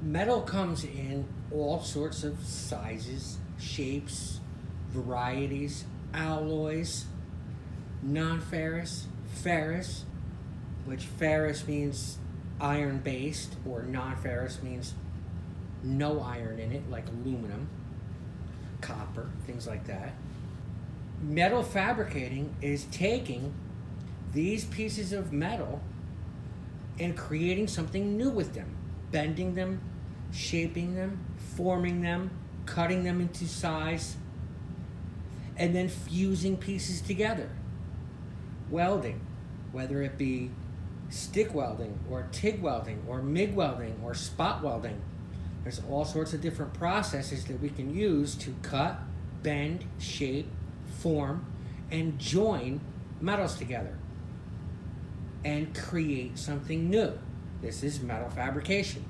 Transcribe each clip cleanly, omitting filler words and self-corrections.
Metal comes in all sorts of sizes, shapes, varieties, alloys, non-ferrous, ferrous, which ferrous means iron based, or non-ferrous means no iron in it, like aluminum, copper, things like that. Metal fabricating is taking these pieces of metal and creating something new with them, bending them, shaping them, forming them, cutting them into size, and then fusing pieces together. Welding, whether it be stick welding or TIG welding or MIG welding or spot welding. There's all sorts of different processes that we can use to cut, bend, shape, form, and join metals together and create something new. This is metal fabrication.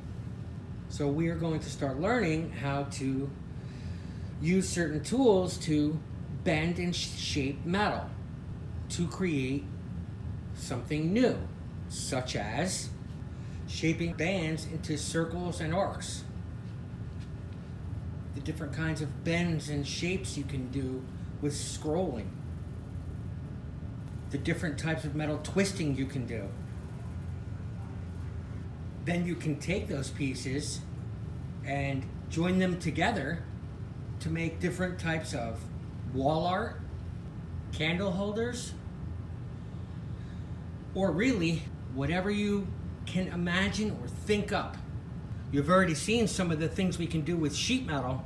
So we are going to start learning how to use certain tools to bend and shape metal to create something new, such as shaping bands into circles and arcs. The different kinds of bends and shapes you can do with scrolling. The different types of metal twisting you can do. Then you can take those pieces and join them together to make different types of wall art, candle holders, or really whatever you can imagine or think up. You've already seen some of the things we can do with sheet metal.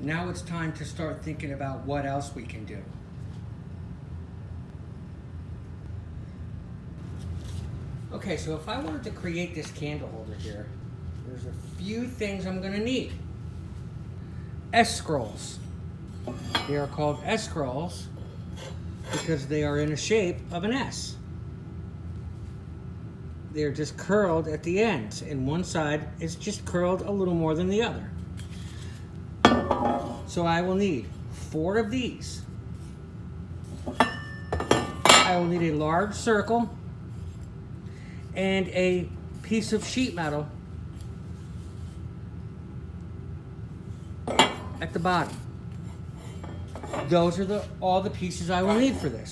Now it's time to start thinking about what else we can do. Okay, so if I wanted to create this candle holder here, there's a few things I'm gonna need. S-scrolls. They are called S-scrolls because they are in the shape of an S. They're just curled at the ends, and one side is just curled a little more than the other. So I will need 4 of these. I will need a large circle and a piece of sheet metal at the bottom. Those are all the pieces I will need for this.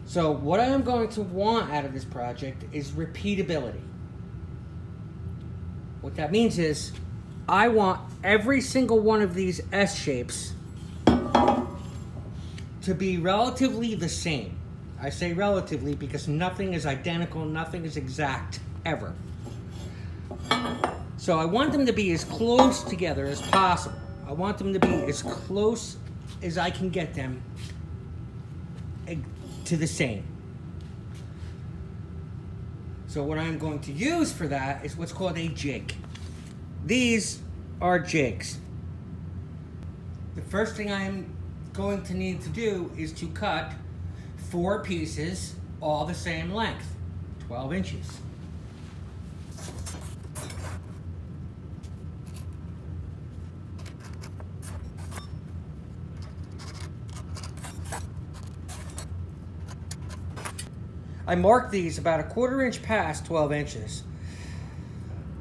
So what I am going to want out of this project is repeatability. What that means is I want every single one of these S shapes to be relatively the same. I say relatively because nothing is identical, nothing is exact, ever. So I want them to be as close together as possible. I want them to be as close as I can get them to the same. So what I'm going to use for that is what's called a jig. These are jigs. The first thing I'm going to need to do is to cut 4 pieces all the same length, 12 inches. I mark these about 1/4 inch past 12 inches.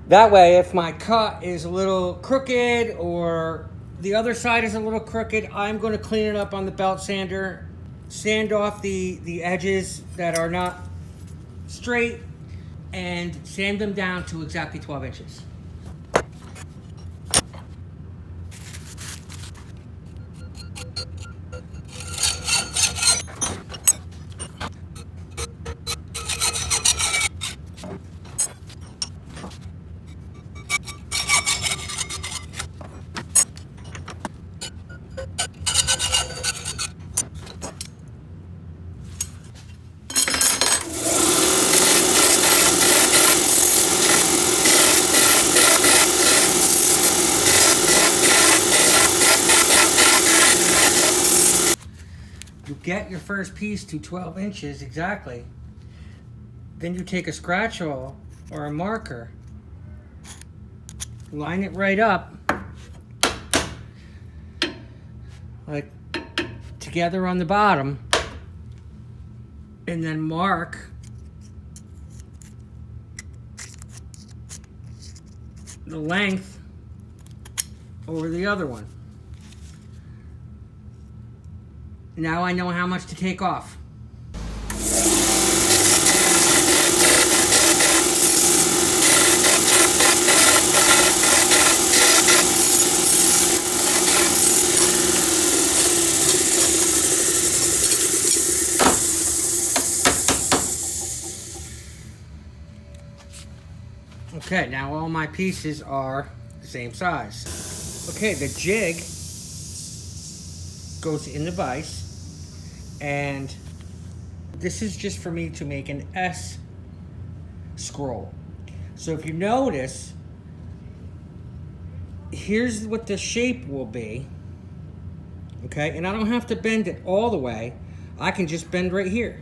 That way, if my cut is a little crooked or the other side is a little crooked, I'm going to clean it up on the belt sander, sand off the edges that are not straight, and sand them down to exactly 12 inches. Get your first piece to 12 inches exactly. Then you take a scratch awl or a marker, line it right up, like together on the bottom, and then mark the length over the other one. Now I know how much to take off. Okay, now all my pieces are the same size. Okay, the jig goes in the vise, and this is just for me to make an S scroll. So if you notice, here's what the shape will be. Okay, and I don't have to bend it all the way. I can just bend right here.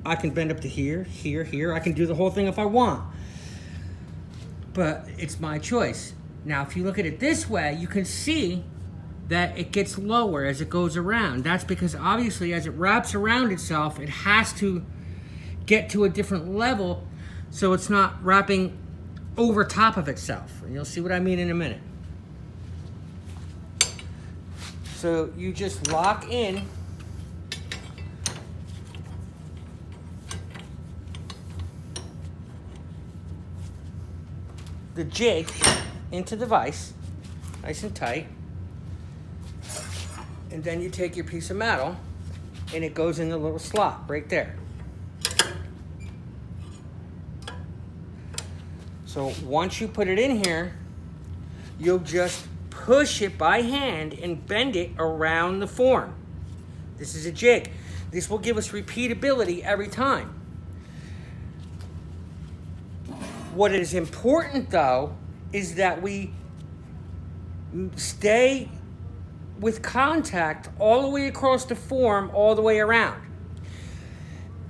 I can bend up to here, here, here. I can do the whole thing if I want. But it's my choice. Now, if you look at it this way, you can see that it gets lower as it goes around. That's because obviously as it wraps around itself, it has to get to a different level so it's not wrapping over top of itself. And you'll see what I mean in a minute. So you just lock in the jig into the vise, nice and tight, and then you take your piece of metal and it goes in the little slot right there. So once you put it in here, you'll just push it by hand and bend it around the form. This is a jig. This will give us repeatability every time. What is important, though, is that we stay with contact all the way across the form, all the way around.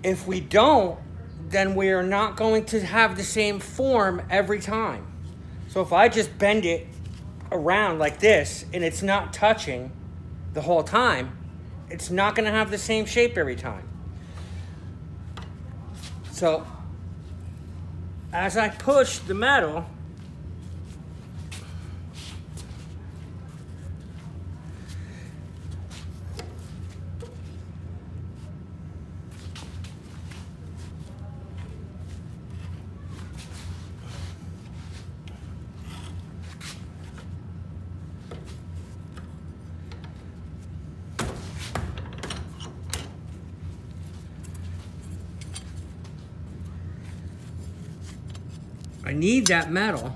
If we don't, then we are not going to have the same form every time. So if I just bend it around like this and it's not touching the whole time, it's not going to have the same shape every time. So as I push the metal, I need that metal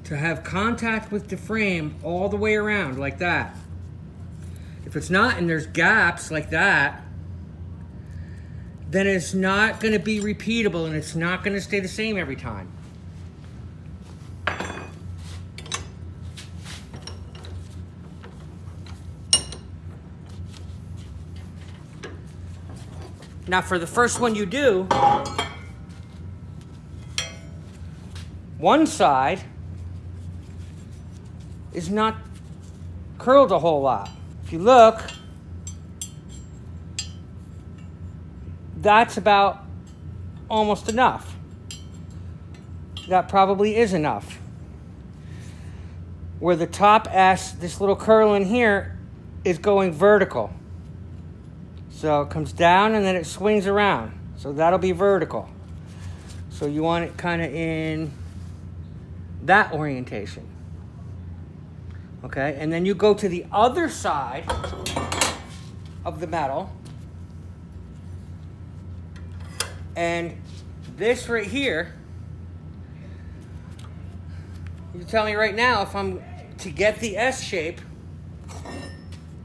to have contact with the frame all the way around like that. If it's not and there's gaps like that, then it's not going to be repeatable and it's not going to stay the same every time. Now for the first one you do, one side is not curled a whole lot. If you look, that's about almost enough. That probably is enough. Where the top S, this little curl in here, is going vertical. So it comes down and then it swings around. So that'll be vertical. So you want it kind of in that orientation. Okay, and then you go to the other side of the metal. And this right here, you tell me right now if I'm to get the S shape,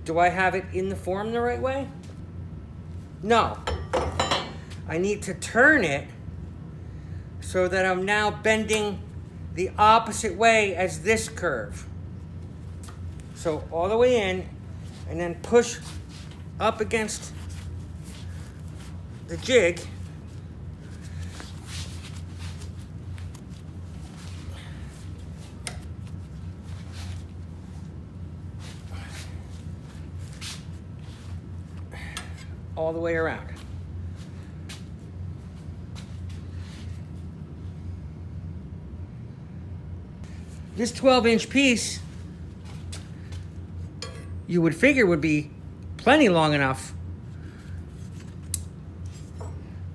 do I have it in the form the right way? No, I need to turn it so that I'm now bending the opposite way as this curve. So all the way in and then push up against the jig. All the way around. This 12-inch piece, you would figure would be plenty long enough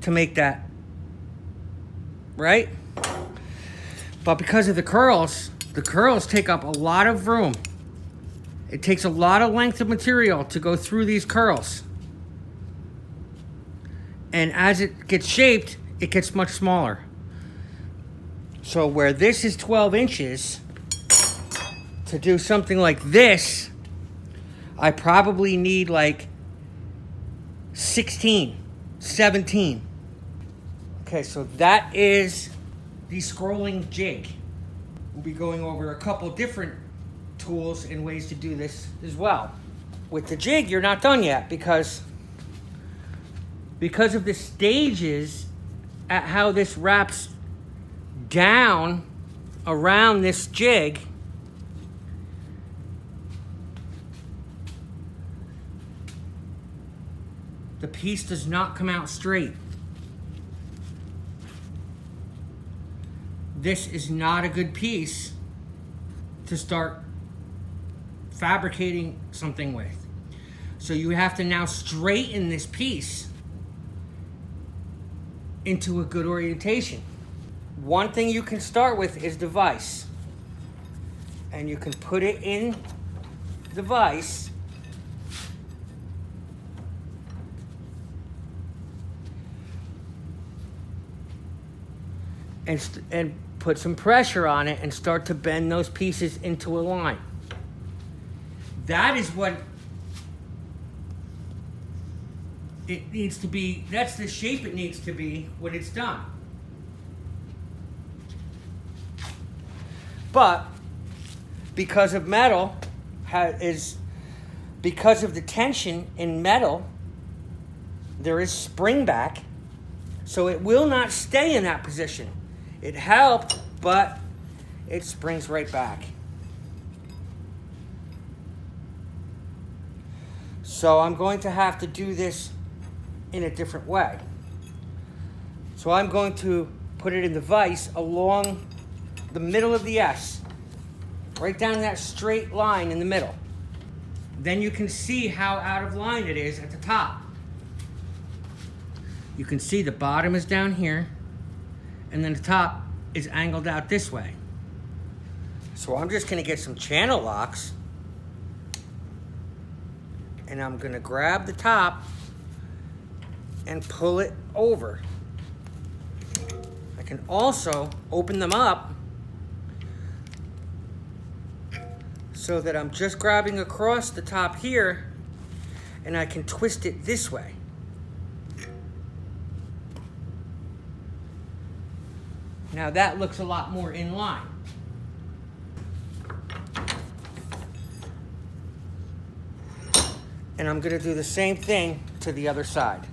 to make that, right? But because of the curls take up a lot of room. It takes a lot of length of material to go through these curls. And as it gets shaped, it gets much smaller. So where this is 12 inches, to do something like this, I probably need like 16, 17. Okay, so that is the scrolling jig. We'll be going over a couple different tools and ways to do this as well. With the jig, you're not done yet because of the stages at how this wraps down around this jig. The piece does not come out straight. This is not a good piece to start fabricating something with. So you have to now straighten this piece into a good orientation. One thing you can start with is the vise. And you can put it in the vise and put some pressure on it and start to bend those pieces into a line. That is what it needs to be. That's the shape it needs to be when it's done. But because of metal, because of the tension in metal, there is spring back, so it will not stay in that position. It helped, but it springs right back. So I'm going to have to do this in a different way. So I'm going to put it in the vise along the middle of the S, right down that straight line in the middle. Then you can see how out of line it is at the top. You can see the bottom is down here, and then the top is angled out this way. So I'm just gonna get some channel locks, and I'm gonna grab the top and pull it over. I can also open them up so that I'm just grabbing across the top here, and I can twist it this way. Now that looks a lot more in line. And I'm gonna do the same thing to the other side.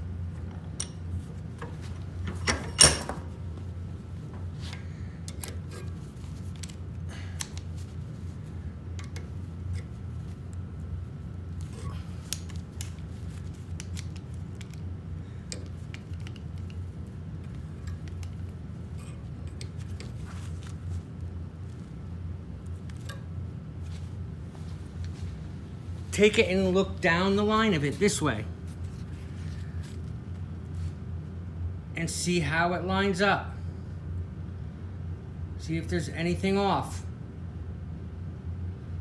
Take it and look down the line of it this way and see how it lines up. See if there's anything off.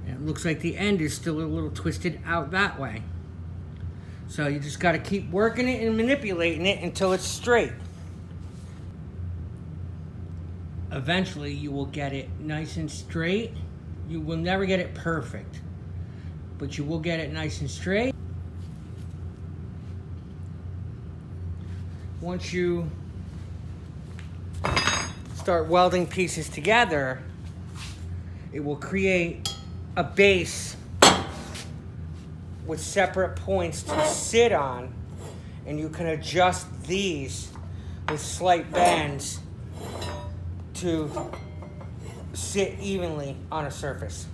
And it looks like the end is still a little twisted out that way. So you just got to keep working it and manipulating it until it's straight. Eventually you will get it nice and straight. You will never get it perfect, but you will get it nice and straight. Once you start welding pieces together, it will create a base with separate points to sit on, and you can adjust these with slight bends to sit evenly on a surface.